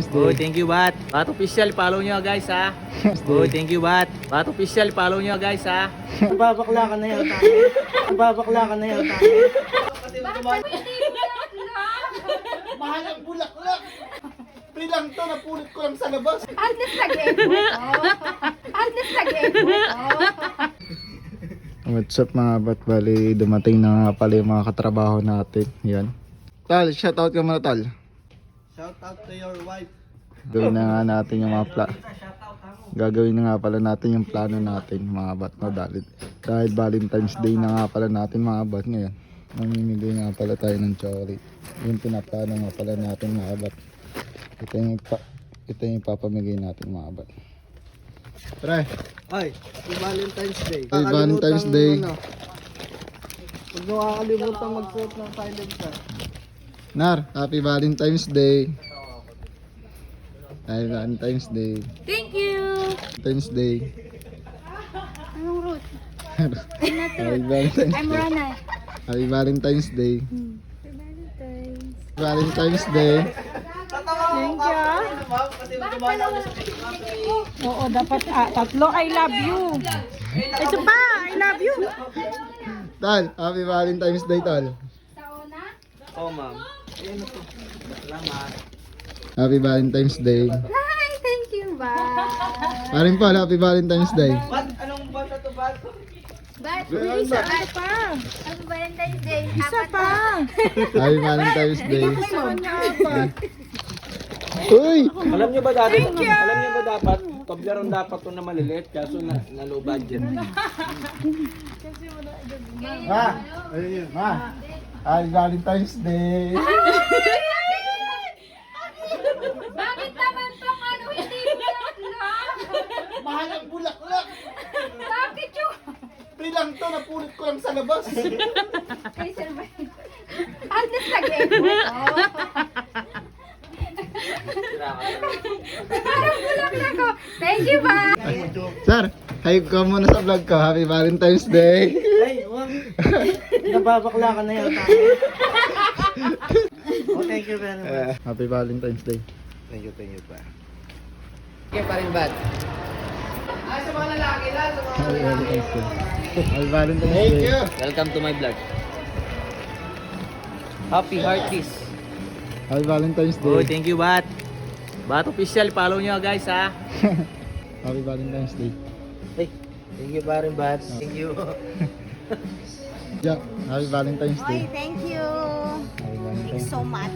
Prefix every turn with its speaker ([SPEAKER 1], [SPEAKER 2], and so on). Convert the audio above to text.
[SPEAKER 1] Oh, thank you, Bat. Bat official, follow nyo guys ha. Oh, thank you, Bat. Bat official, follow nyo guys ha.
[SPEAKER 2] Babakla ka na yan, tayo. Babakla ka na yan, tayo. Mahal ang bulaklak. Free lang to, napulit ko lang sa labas.
[SPEAKER 3] Agnes nag-effort. Agnes nag-effort.
[SPEAKER 4] What's up mga bat? Bali, dumating na nga pala yung mga katrabaho natin. Yan. Tal, shoutout ka muna, Tal.
[SPEAKER 2] Shout out to your wife.
[SPEAKER 4] Gawin na nga natin yung mga gagawin na nga pala natin yung plano natin mga bat, no? Dahil Valentine's Day na nga pala natin mga bat ngayon. Mamimigay nga pala tayo ng chocolate. Yung pinaplano nga pala natin mga bat. Ito yung ipapamigay natin mga bat. Tara.
[SPEAKER 2] Ay, happy Valentine's Day.
[SPEAKER 4] Happy Valentine's Day.
[SPEAKER 2] Huwag nyo kakalimutan magsuot ng silencer.
[SPEAKER 4] Nar, Happy Valentine's Day. Happy Valentine's Day.
[SPEAKER 3] Thank you.
[SPEAKER 4] Valentine's Day.
[SPEAKER 3] Anong root?
[SPEAKER 4] Happy Valentine's
[SPEAKER 3] I'm
[SPEAKER 4] Day.
[SPEAKER 3] Rana.
[SPEAKER 4] Happy Valentine's Day.
[SPEAKER 3] Valentine's.
[SPEAKER 4] Valentine's Day.
[SPEAKER 3] Thank you.
[SPEAKER 5] Oo, dapat tatlo. I love you. Ito pa, I love you.
[SPEAKER 4] Tal, Happy Valentine's Day, Tal.
[SPEAKER 2] Oh, ma'am. Salamat.
[SPEAKER 4] Happy Valentine's Day.
[SPEAKER 3] Hi, thank you, ba?
[SPEAKER 4] Paring Paul, Happy Valentine's Day.
[SPEAKER 2] Ba't? Anong bata to, ba't?
[SPEAKER 3] But,
[SPEAKER 5] Isa pa.
[SPEAKER 3] Happy Valentine's Day.
[SPEAKER 5] Isa pa.
[SPEAKER 4] Happy Valentine's Day.
[SPEAKER 5] Sa kanya apat.
[SPEAKER 4] Uy!
[SPEAKER 1] Alam nyo ba dati? Alam nyo ba dapat? Toblerone dapat to na maliliit kaso na low budget.
[SPEAKER 4] Ma! Ayun, Ma! Happy Valentine's Day.
[SPEAKER 3] Bakit naman pang ano hindi bulaklak?
[SPEAKER 2] Mahal ang bulaklak.
[SPEAKER 3] Bakit yung...
[SPEAKER 2] Free lang to, napulit ko lang sa labas.
[SPEAKER 3] Kay Sir Brian. Agnes nag-effort. Parang bulaklak ko. Thank you, ba?
[SPEAKER 4] Sir, hayop ka muna sa vlog ko. Happy Valentine's Day.
[SPEAKER 2] Ay, wag. Nababakla ka na yan, tayo. Oh, thank you very much.
[SPEAKER 4] Happy Valentine's Day.
[SPEAKER 2] Thank you pa.
[SPEAKER 4] Happy Valentine's Day. Happy Valentine's Day.
[SPEAKER 1] Welcome to my vlog. Happy Hearties.
[SPEAKER 4] Happy Valentine's
[SPEAKER 1] Oh,
[SPEAKER 4] Day.
[SPEAKER 1] thank you, Bat. Bat official, follow nyo guys ha.
[SPEAKER 4] Happy Valentine's Day.
[SPEAKER 2] Hey, thank you pa rin, Bats. Thank you.
[SPEAKER 4] Yeah, Happy Valentine's Day.
[SPEAKER 3] Thank you.
[SPEAKER 4] Happy Valentine's Day.
[SPEAKER 3] So much.